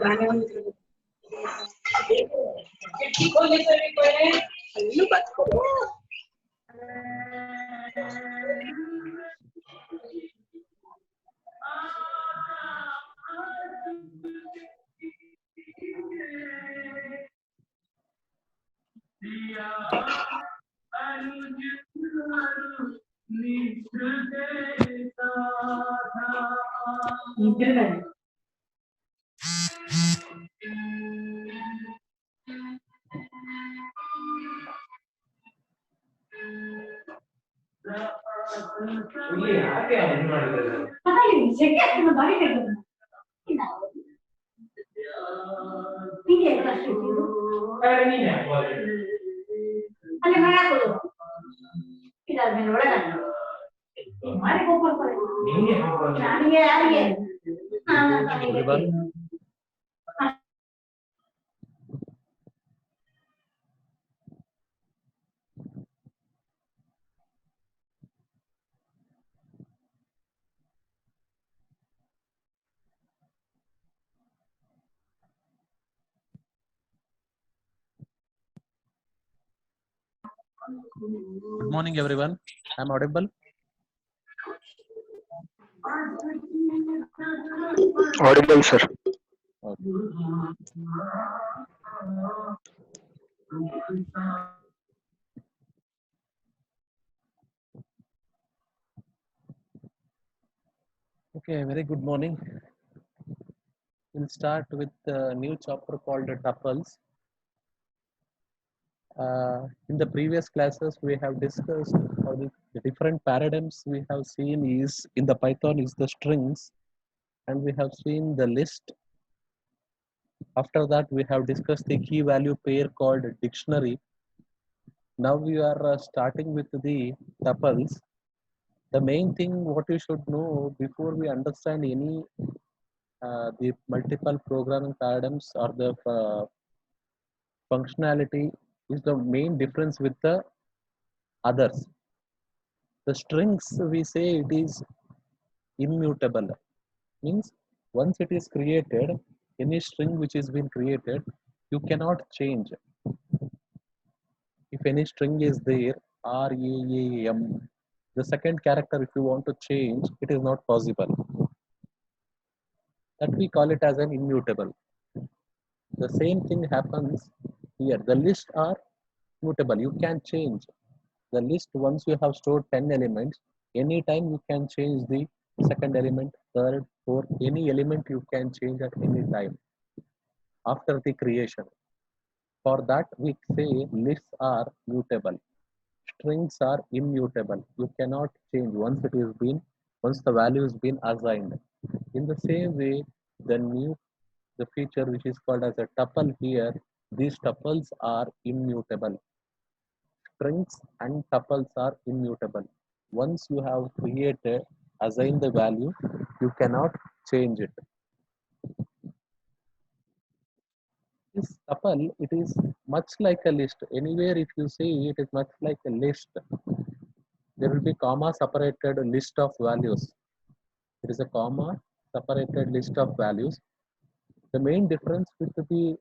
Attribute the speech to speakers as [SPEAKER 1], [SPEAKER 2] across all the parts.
[SPEAKER 1] Everyone. Good morning, everyone. I'm audible.
[SPEAKER 2] Audible, sir.
[SPEAKER 1] Okay, very good morning. We'll start with a new chapter called tuples. In the previous classes, we have discussed how the different paradigms we have seen is in the Python is the strings, and we have seen the list. After that, we have discussed the key value pair called dictionary. Now we are starting with the tuples. The main thing what you should know before we understand any the multiple programming paradigms or the functionality is the main difference with the others. The strings we say it is immutable, means once it is created, any string which is been created, you cannot change. If any string is there, RAM, the second character if you want to change, it is not possible. That we call it as an immutable. The same thing happens here. The lists are mutable. You can change the list once you have stored 10 elements. Anytime you can change the second element, third, fourth, any element you can change at any time after the creation. For that, we say lists are mutable. Strings are immutable. You cannot change once the value has been assigned. In the same way, the feature which is called as a tuple here, these tuples are immutable. Strings and tuples are immutable. Once you have assigned the value, you cannot change it. This tuple, it is much like a list. Anywhere if you see it is much like a list. There will be comma separated list of values. There is a comma separated list of values. The main difference with the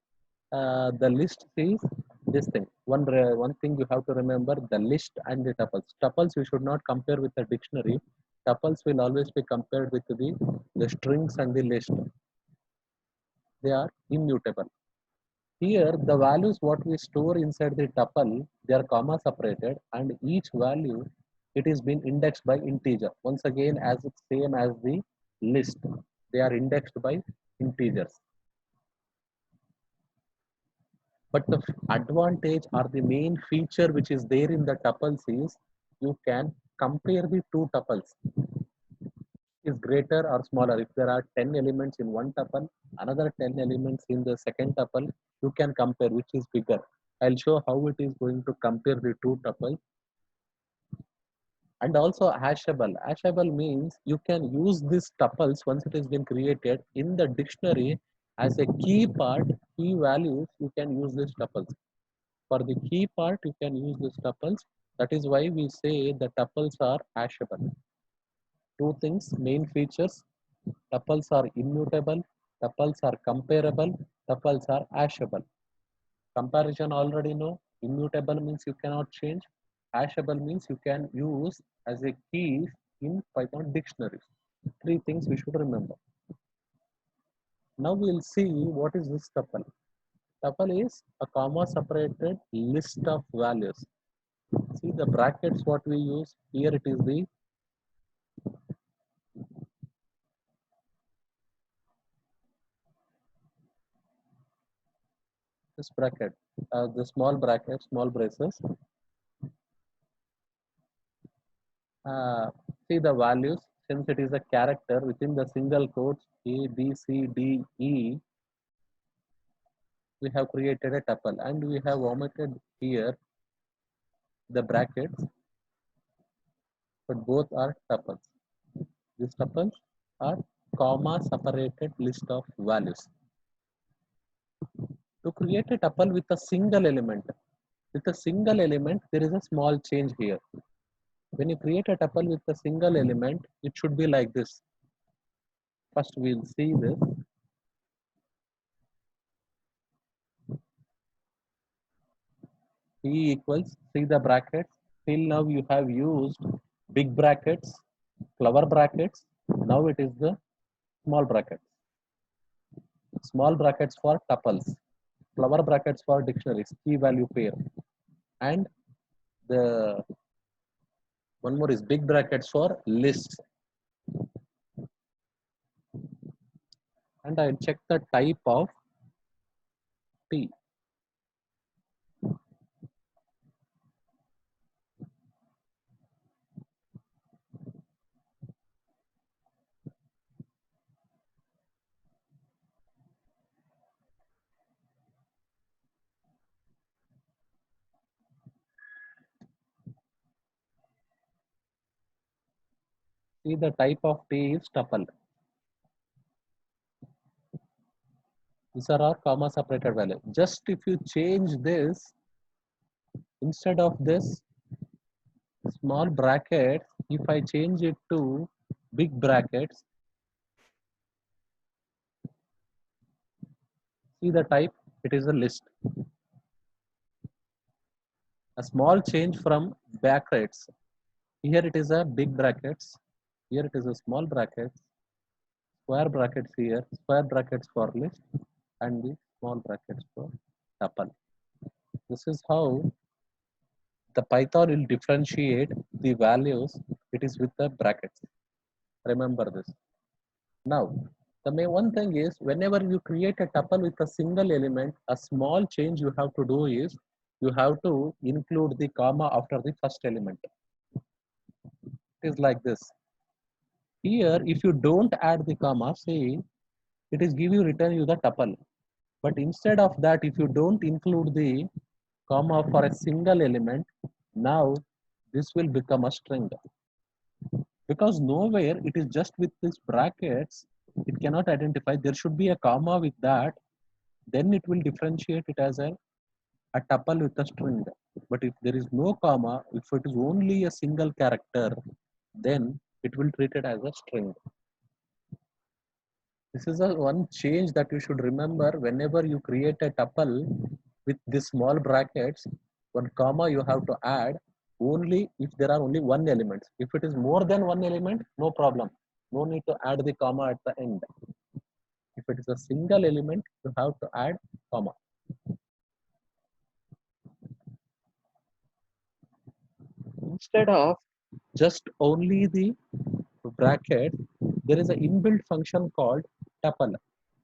[SPEAKER 1] list is this thing. One thing you have to remember: the list and the tuples. Tuples you should not compare with the dictionary. Tuples will always be compared with the strings and the list. They are immutable. Here, the values what we store inside the tuple, they are comma separated, and each value it is been indexed by integer. Once again, as it's same as the list, they are indexed by integers. But the advantage or the main feature which is there in the tuples is you can compare the two tuples. Is greater or smaller. If there are 10 elements in one tuple, another 10 elements in the second tuple, you can compare which is bigger. I'll show how it is going to compare the two tuples. And also hashable. Hashable means you can use these tuples once it has been created in the dictionary as a key part, key values, you can use these tuples. For the key part, you can use these tuples. That is why we say the tuples are hashable. Two things, main features: tuples are immutable, Tuples are comparable. Tuples are hashable. Comparison already know. Immutable means you cannot change. Hashable means you can use as a key in Python dictionaries. Three things we should remember. Now we'll see what is this tuple. Tuple is a comma separated list of values. See the brackets what we use here, it is the this bracket, the small bracket, small braces. See the values, since it is a character within the single quotes A, B, C, D, E, we have created a tuple and we have omitted here the brackets, but both are tuples. These tuples are comma separated list of values. To create a tuple with a single element, there is a small change here. When you create a tuple with a single element, it should be like this. First, we'll see this. P equals, see the brackets. Till now you have used big brackets, clever brackets. Now it is the small brackets. Small brackets for tuples, clever brackets for dictionaries, key value pair. And the one more is big brackets for lists. And I'll check the type of T. See the type of T is tuple. These are our comma separated value. Just if you change this, instead of this small brackets, if I change it to big brackets, see the type, it is a list. A small change from brackets. Here it is a big brackets. Here it is a small brackets. Square brackets here. Square brackets for list. And the small brackets for tuple. This is how the Python will differentiate the values. It is with the brackets. Remember this. Now, the main one thing is whenever you create a tuple with a single element, a small change you have to do is you have to include the comma after the first element. It is like this. Here, if you don't add the comma, see, it is give you return you the tuple. But instead of that, if you don't include the comma for a single element, now this will become a string. Because nowhere it is just with these brackets, it cannot identify. There should be a comma with that. Then it will differentiate it as a tuple with a string. But if there is no comma, if it is only a single character, then it will treat it as a string. This is a one change that you should remember whenever you create a tuple with these small brackets. One comma you have to add only if there are only one element. If it is more than one element, no problem. No need to add the comma at the end. If it is a single element, you have to add comma. Instead of just only the bracket, there is an inbuilt function called tuple.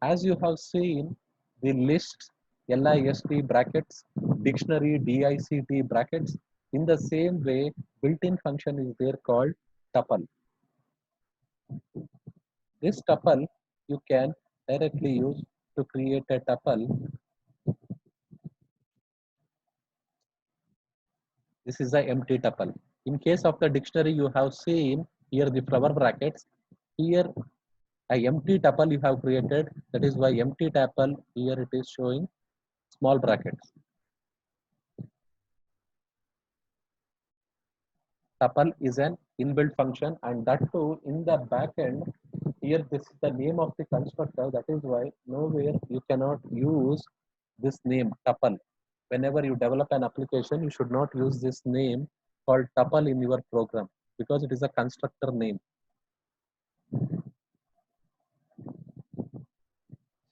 [SPEAKER 1] As you have seen, the list, list brackets, dictionary, dict brackets, in the same way, built-in function is there called tuple. This tuple you can directly use to create a tuple. This is the empty tuple. In case of the dictionary, you have seen here the flower brackets. Here, a empty tuple you have created. That is why empty tuple here it is showing small brackets. Tuple is an inbuilt function, and that too in the back end. Here this is the name of the constructor. That is why nowhere you cannot use this name tuple. Whenever you develop an application, you should not use this name called tuple in your program, because it is a constructor name.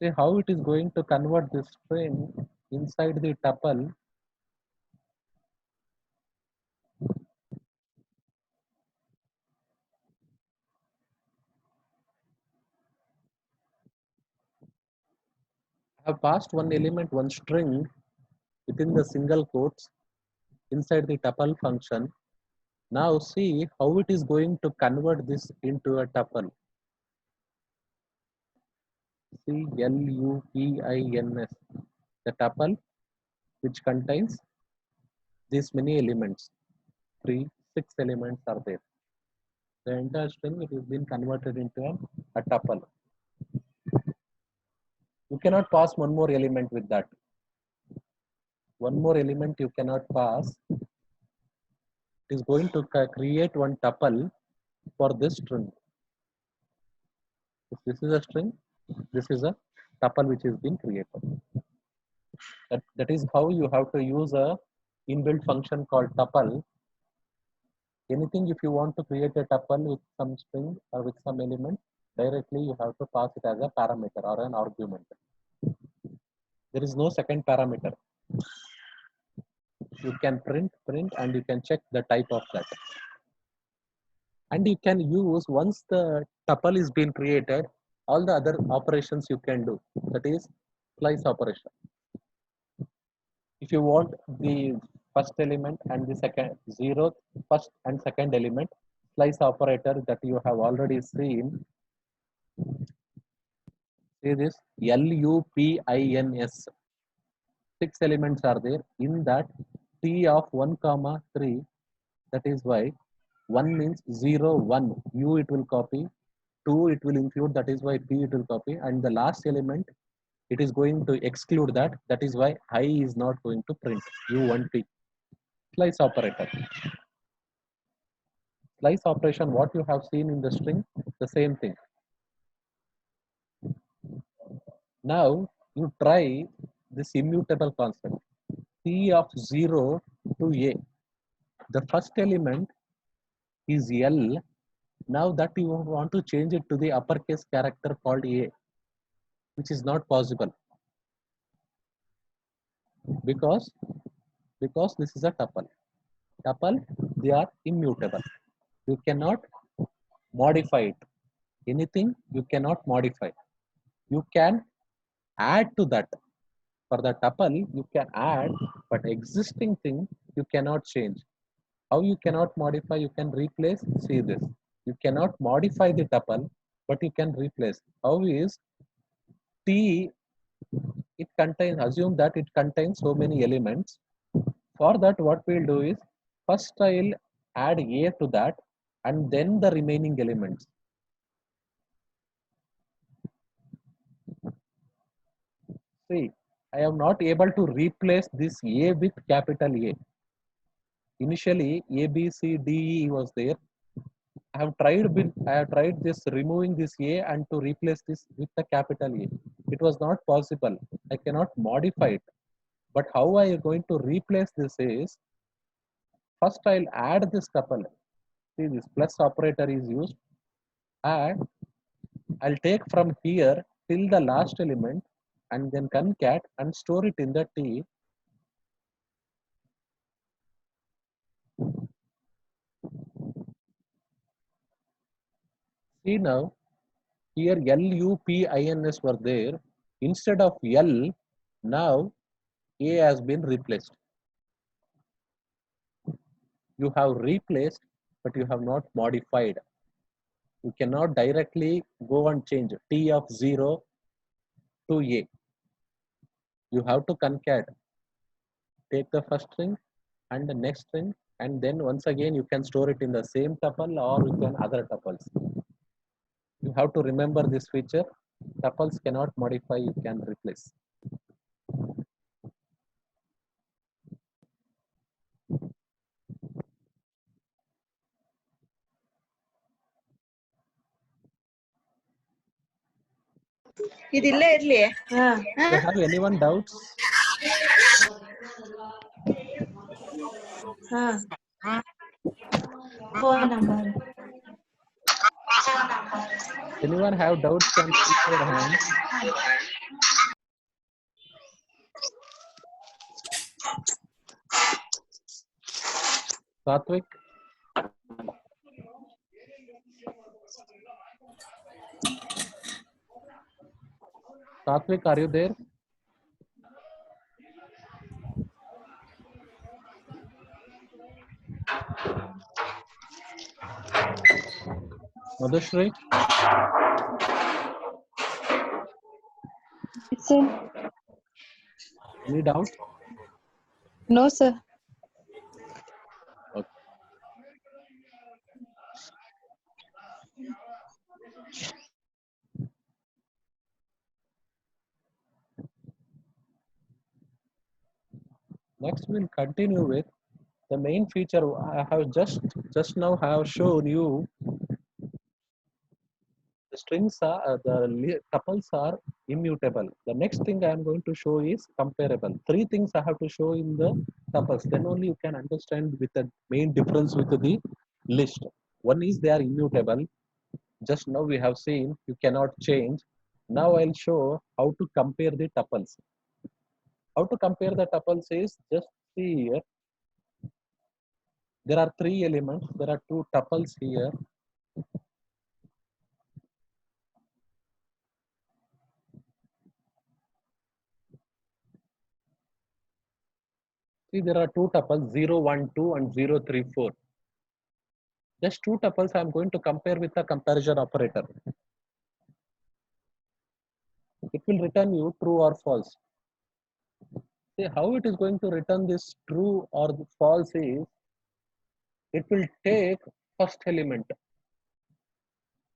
[SPEAKER 1] See how it is going to convert this string inside the tuple. I have passed one element, one string within the single quotes inside the tuple function. Now see how it is going to convert this into a tuple. See LUPINS, the tuple which contains these many elements. 6 elements are there. The entire string, it has been converted into a tuple. You cannot pass one more element with that. One more element you cannot pass. It is going to create one tuple for this string. If this is a string, this is a tuple which is being created. That is how you have to use a inbuilt function called tuple. Anything, if you want to create a tuple with some string or with some element, directly you have to pass it as a parameter or an argument. There is no second parameter. You can print, and you can check the type of that. And you can use, once the tuple is being created, all the other operations you can do. That is slice operation. If you want the first element and the second, zeroth, first and second element, slice operator that you have already seen. See this LUPINS. 6 elements are there. In that, T of 1, 3. That is why 1 means 0, 1. U it will copy. 2 it will include. That is why P it will copy. And the last element, it is going to exclude that. That is why I is not going to print. U1P. Slice operator. Slice operation, what you have seen in the string, the same thing. Now you try this immutable concept. T of 0 to A. The first element is L. Now that you want to change it to the uppercase character called A, which is not possible, because this is a tuple. Tuple, they are immutable. You cannot modify it. Anything you cannot modify. You can add to that. For the tuple, you can add, but existing thing you cannot change. How you cannot modify? You can replace. See this. You cannot modify the tuple, but you can replace. How is T? It contains. Assume that it contains so many elements. For that, what we'll do is, first I'll add A to that, and then the remaining elements. See, I am not able to replace this A with capital A. Initially, A, B, C, D, E was there. I have tried this, removing this A and to replace this with the capital A. It was not possible. I cannot modify it. But how I am going to replace this is, first I'll add this tuple. See, this plus operator is used. Add. I'll take from here till the last element and then concat and store it in the T. See now, here LUPINS were there. Instead of L, now A has been replaced. You have replaced, but you have not modified. You cannot directly go and change T of 0 to A. You have to concat. Take the first string and the next string, and then once again you can store it in the same tuple or you can other tuples. You have to remember this feature. Tuples cannot modify, you can replace.
[SPEAKER 3] ಇದು ಇಲ್ಲೇ ಇರ್ಲಿ.
[SPEAKER 1] Do you have anyone doubts?
[SPEAKER 4] Phone number.
[SPEAKER 1] Anyone have doubts can raise their hand. Satvik? Satvik, are you there? Madhushri?
[SPEAKER 5] Sir,
[SPEAKER 1] Any doubt?
[SPEAKER 5] no, sir.
[SPEAKER 1] Okay. Next, we'll continue with the main feature. I have just now have shown you the strings are tuples are immutable. The next thing I am going to show is comparable. Three things I have to show in the tuples. Then only you can understand with the main difference with the list. One is they are immutable. Just now we have seen you cannot change. Now I'll show how to compare the tuples. How to compare the tuples is just see here. There are three elements. There are two tuples here. See, there are two tuples 0, 1, 2 and 0, 3, 4. Just two tuples I am going to compare with a comparison operator. It will return you true or false. See how it is going to return this true or false is, it will take first element.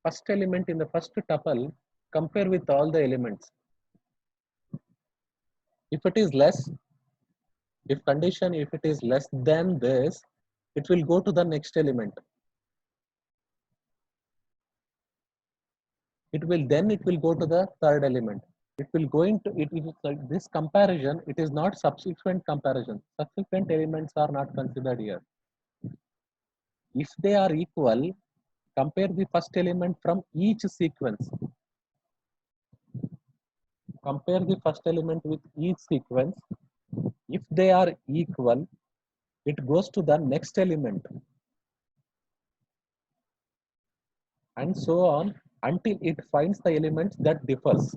[SPEAKER 1] First element in the first tuple, compare with all the elements. If it is less, if it is less than this, it will go to the next element. It will go to the third element. It will go into it is like this comparison. It is not subsequent comparison. Subsequent elements are not considered here. If they are equal, compare the first element from each sequence. Compare the first element with each sequence. If they are equal, it goes to the next element, and so on until it finds the elements that differs.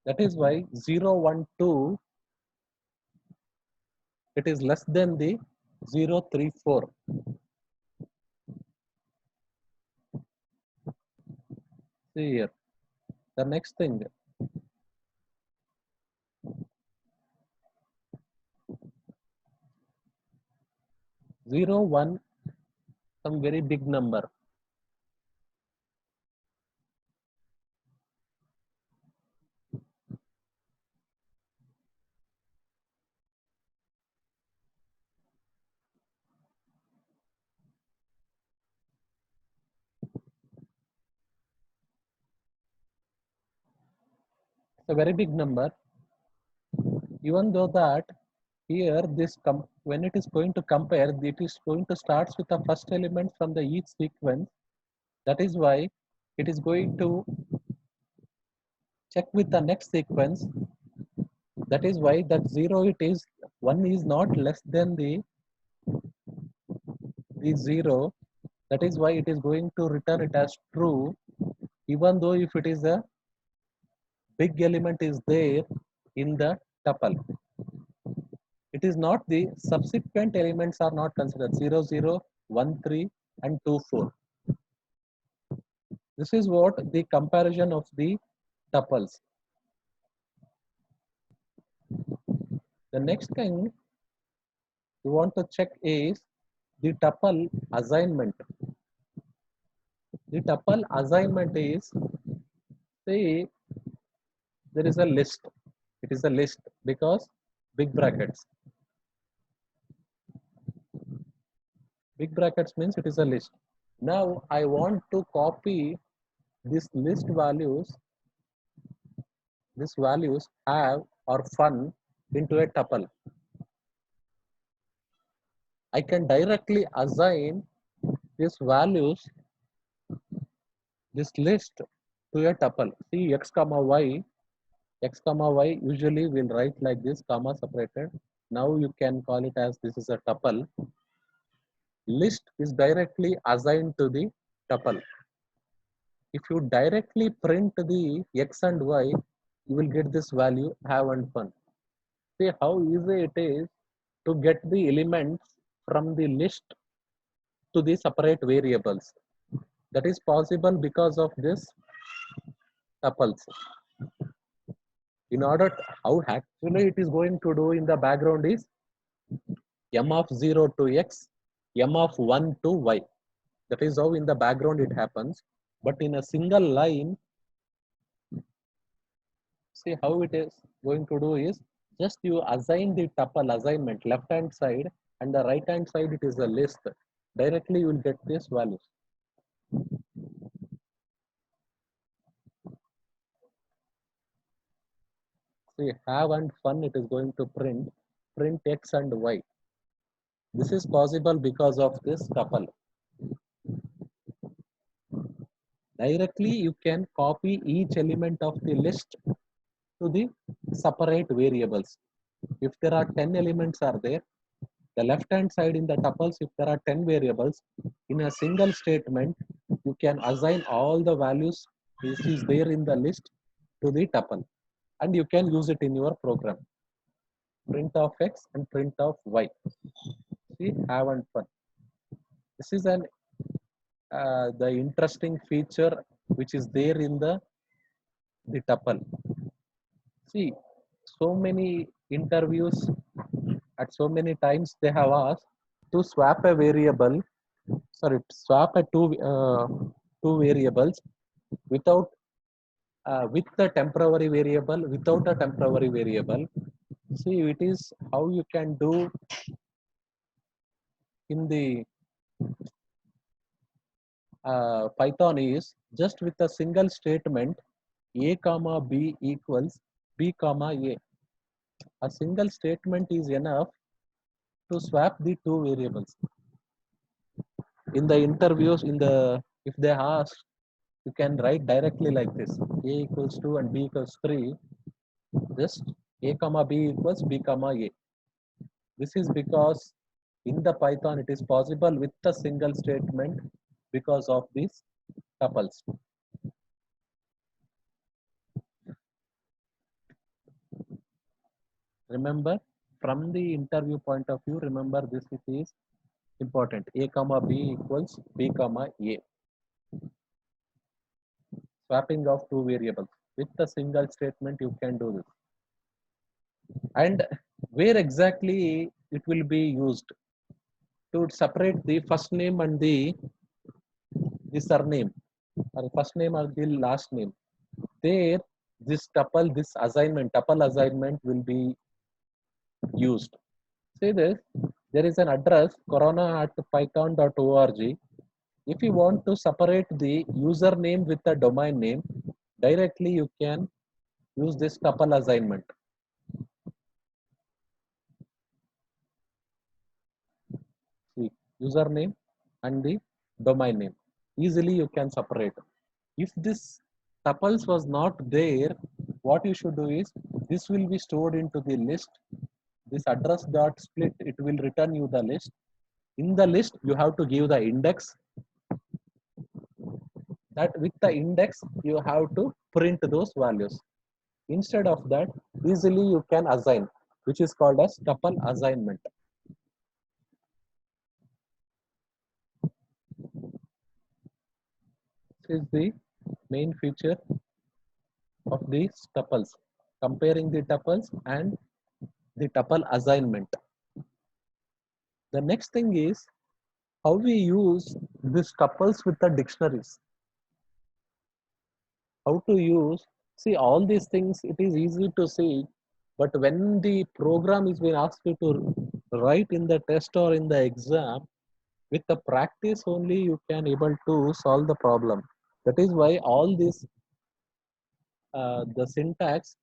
[SPEAKER 1] That is why 0, 1, 2, it is less than the 0, 3, 4. See here. The next thing. 0, 1, some very big number. It's a very big number. Even though that here when it is going to compare, it is going to start with the first element from the each sequence. That is why it is going to check with the next sequence. That is why that 0 it is 1 is not less than the 0. That is why it is going to return it as true, even though if it is a big element is there in the tuple. It is not the subsequent elements are not considered 0, 0, 1, 3 and 2, 4. This is what the comparison of the tuples. The next thing you want to check is the tuple assignment. The tuple assignment is, say there is a list. It is a list because big brackets. Big brackets means it is a list. Now I want to copy this list values, have or fun into a tuple. I can directly assign these values, this list to a tuple. See x comma y usually we'll write like this, comma separated. Now you can call it as this is a tuple. List is directly assigned to the tuple. If you directly print the x and y, you will get this value have and fun. See how easy it is to get the elements from the list to the separate variables. That is possible because of this tuples. In order to, how actually it is going to do in the background is m of 0 to x, m of 1 to y. That is how in the background it happens. But in a single line, see how it is going to do is just you assign the tuple assignment left hand side and the right hand side it is a list. Directly you will get these values. See have and fun it is going to print x and y. This is possible because of this tuple. Directly you can copy each element of the list to the separate variables. If there are 10 elements are there, the left hand side in the tuples, if there are 10 variables, in a single statement, you can assign all the values which is there in the list to the tuple and you can use it in your program. Print of x and print of y. See, have and fun. This is an the interesting feature which is there in the tuple. See, so many interviews at so many times they have asked to swap a variable, swap a two variables without with the temporary variable, without a temporary variable. See, it is how you can do in the Python is just with a single statement a comma b equals b comma a. A single statement is enough to swap the two variables. In the interviews, if they ask, you can write directly like this: a equals 2 and b equals 3. Just a comma b equals b comma a. This is because in the Python it is possible with a single statement because of these tuples. Remember, from the interview point of view, remember this it is important. A comma b equals b comma a. Swapping of two variables with a single statement you can do this. And where exactly it will be used to separate the first name and the surname, or first name or the last name. There, this tuple assignment will be used. See this, there is an address corona@python.org. If you want to separate the username with the domain name, directly you can use this tuple assignment. See, username and the domain name. Easily you can separate. If this tuples was not there, what you should do is this will be stored into the list. This address dot split, it will return you the list. In the list, you have to give the index. That with the index, you have to print those values. Instead of that, easily you can assign, which is called as tuple assignment. This is the main feature of these tuples, comparing the tuples and the tuple assignment. The next thing is how we use these tuples with the dictionaries. How to use, see all these things, it is easy to see, but when the program is being asked you to write in the test or in the exam, With the practice only you can able to solve the problem. That is why all this the syntax,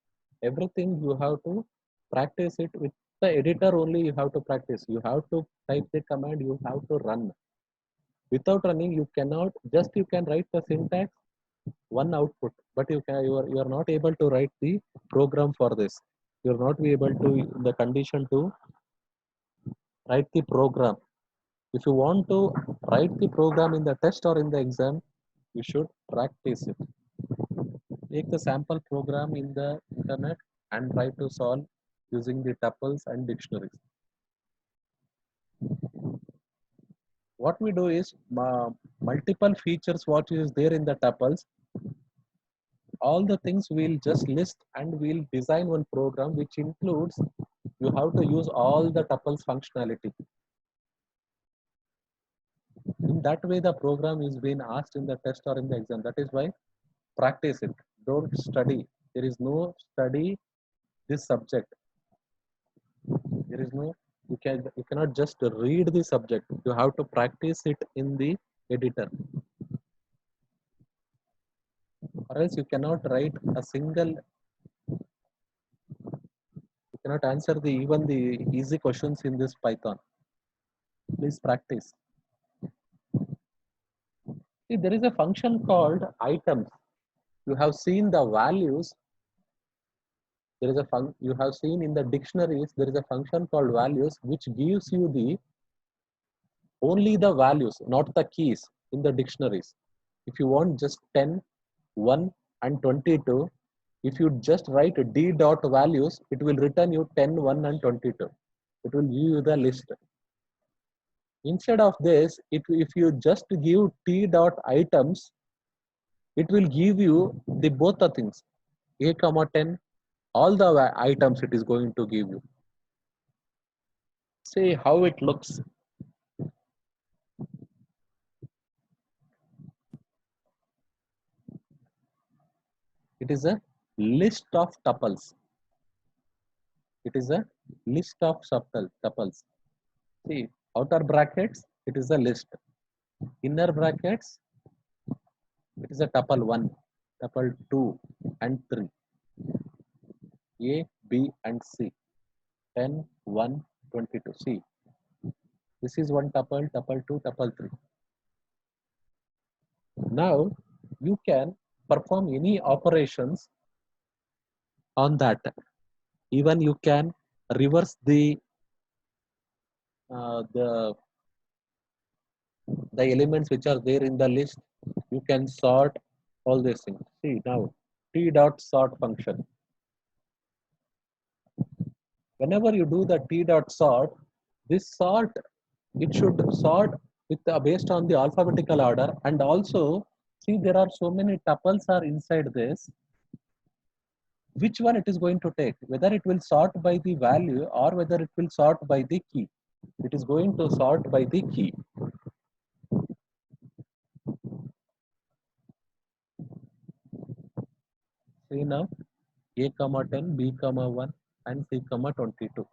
[SPEAKER 1] everything you have to practice it with the editor only. You have to practice, you have to type the command, you have to run. Without running you cannot, just you can write the syntax, one output, but you are not able to write the program for this. You are not be able to in the condition to write the program. If you want to write the program in the test or in the exam, you should practice it. Take the sample program in the internet and try to solve using the tuples and dictionaries. What we do is multiple features what is there in the tuples, all the things we'll just list and we'll design one program which includes you have to use all the tuples functionality. In that way the program is being asked in the test or in the exam. That is why practice it, don't study. There is no study this subject. There is no, you cannot just read the subject, you have to practice it in the editor, or else you cannot write a single, you cannot answer the even the easy questions in this Python. Please practice. See, there is a function called items. You have seen the values. There is a you have seen in the dictionaries there is a function called values which gives you the only the values, not the keys in the dictionaries. If you want just 10, 1 and 22, if you just write d dot values, it will return you 10, 1 and 22. It will give you the list. Instead of this, if you just give t dot items, it will give you the both the things, a comma 10, all the items it is going to give you. See how it looks. It is a list of tuples. It is a list of tuples. See, outer brackets, it is a list. Inner brackets, it is a tuple 1, tuple 2 and 3. A, B and C. 10, 1, 22. See, this is one tuple, tuple 2, tuple 3. Now, you can perform any operations on that. Even you can reverse the elements which are there in the list. You can sort all these things. See now, t dot sort function. Whenever you do the t dot sort, this sort, it should sort with based on the alphabetical order, and also see there are so many tuples are inside this. Which one it is going to take? Whether it will sort by the value or whether it will sort by the key. It is going to sort by the key. See now, a comma 10, b comma 1 and c comma 22.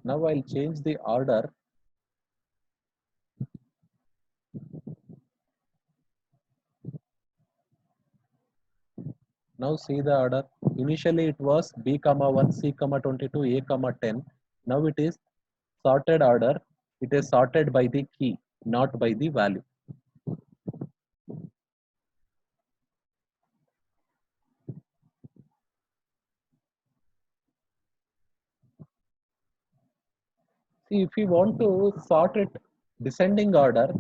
[SPEAKER 1] Now I'll change the order. Now see the order. Initially it was b comma 1, c comma 22, a comma 10. Now it is sorted order. It is sorted by the key, not by the value. See, if you want to sort it descending order,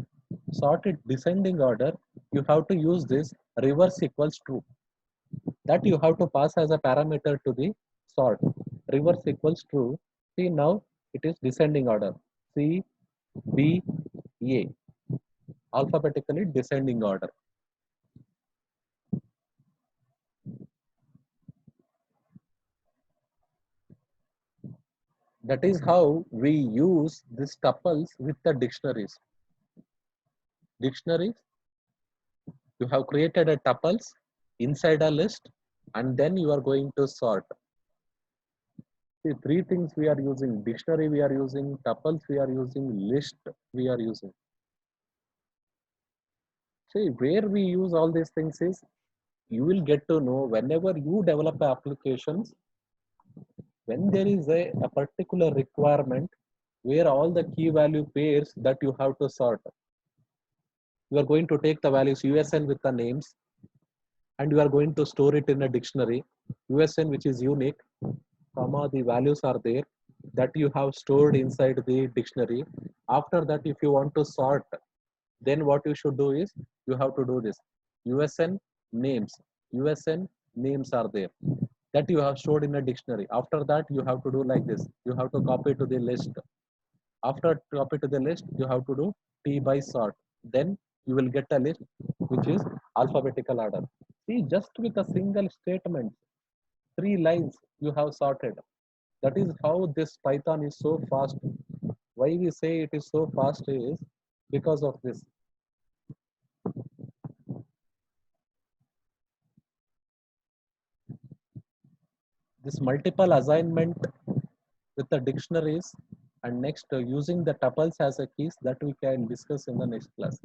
[SPEAKER 1] you have to use this reverse equals true. That you have to pass as a parameter to the sort. Reverse equals true. See now it is descending order. C, B, A. Alphabetically descending order. That is how we use these tuples with the dictionaries. Dictionaries, you have created a tuples inside a list and then you are going to sort. See, three things we are using: dictionary we are using, tuples we are using, list we are using. See, where we use all these things is, you will get to know whenever you develop applications, when there is a particular requirement where all the key value pairs that you have to sort. You are going to take the values USN with the names, and you are going to store it in a dictionary. USN, which is unique, comma, the values are there that you have stored inside the dictionary. After that, if you want to sort, then what you should do is, you have to do this. USN names. USN names are there that you have stored in a dictionary. After that, you have to do like this. You have to copy to the list. After copy to the list, you have to do T by sort. Then you will get a list which is alphabetical order. See, just with a single statement, 3 lines you have sorted. That is how this Python is so fast. Why we say it is so fast is because of this. This multiple assignment with the dictionaries, and next using the tuples as a keys, that we can discuss in the next class.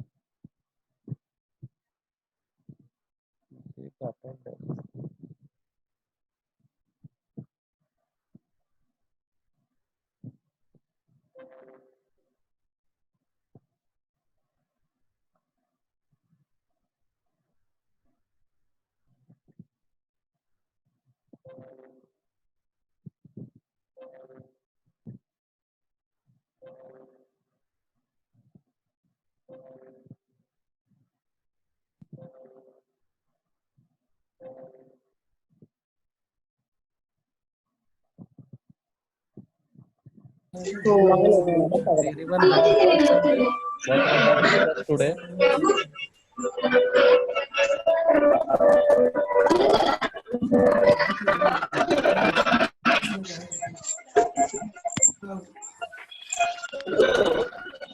[SPEAKER 1] Anyone have what we have discussed today?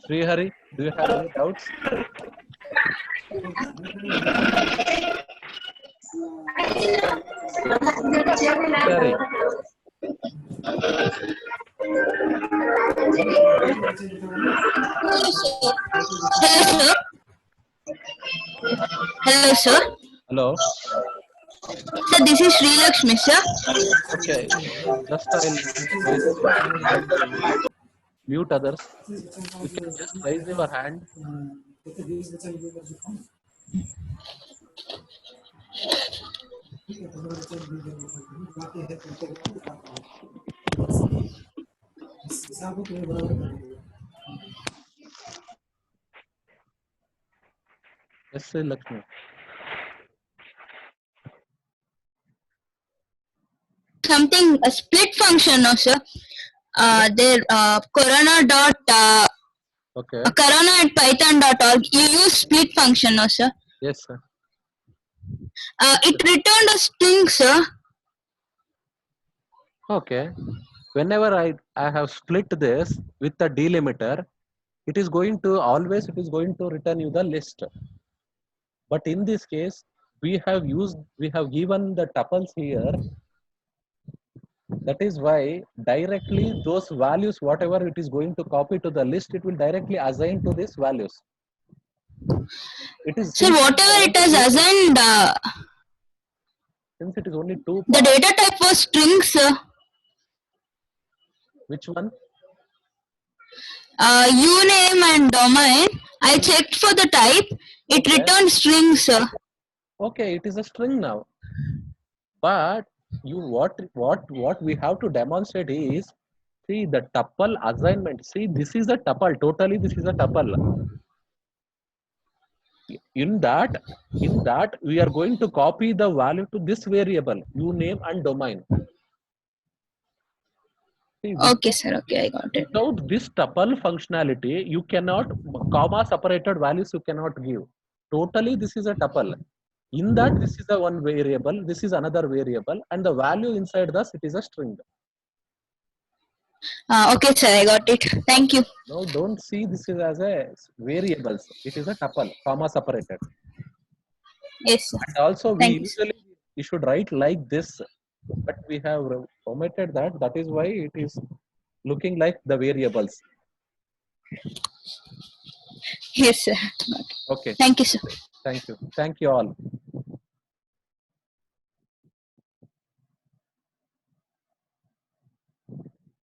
[SPEAKER 1] Srihari, do you have any doubts? Srihari.
[SPEAKER 3] Hello, sir.
[SPEAKER 1] Hello.
[SPEAKER 3] Sir, this is Sri Lakshmi, sir.
[SPEAKER 1] Okay. Just I'll mute others. You can just raise your hand. Yes, Sri Lakshmi.
[SPEAKER 3] Something a split function, no, sir. There, corona dot
[SPEAKER 1] Okay.
[SPEAKER 3] corona at python.org. You use split function, no, sir.
[SPEAKER 1] Yes, sir.
[SPEAKER 3] It returned a string, sir.
[SPEAKER 1] Okay. Whenever I have split this with the delimiter, it is going to return you the list. But in this case, we have given the tuples here. That is why directly those values, whatever it is going to copy to the list, it will directly assign to these values. It is
[SPEAKER 3] Sir, whatever it has assigned,
[SPEAKER 1] since it is only two
[SPEAKER 3] the
[SPEAKER 1] parts.
[SPEAKER 3] data type was string, sir.
[SPEAKER 1] Which one?
[SPEAKER 3] Uname and domain. I checked for the type. It
[SPEAKER 1] Okay.
[SPEAKER 3] returned string, sir.
[SPEAKER 1] Okay, it is a string now. But what we have to demonstrate is, see, the tuple assignment. See, this is a tuple. Totally, this is a tuple. In that, we are going to copy the value to this variable, uname and domain. See,
[SPEAKER 3] Okay, sir. Okay, I got it.
[SPEAKER 1] without this tuple functionality, you cannot, comma separated values you cannot give. Totally, this is a tuple. In that, this is the one variable, this is another variable, and the value inside this, it is a string.
[SPEAKER 3] Okay, sir. I got it. Thank you.
[SPEAKER 1] Now, don't see this is as a variables. It is a tuple, comma separated.
[SPEAKER 3] Yes, sir.
[SPEAKER 1] And also,
[SPEAKER 3] Thank you, sir.
[SPEAKER 1] we should write like this. but we have omitted that. That is why it is looking like the variables.
[SPEAKER 3] Yes, sir.
[SPEAKER 1] Okay,
[SPEAKER 3] Thank you, sir.
[SPEAKER 1] thank you. Thank you all.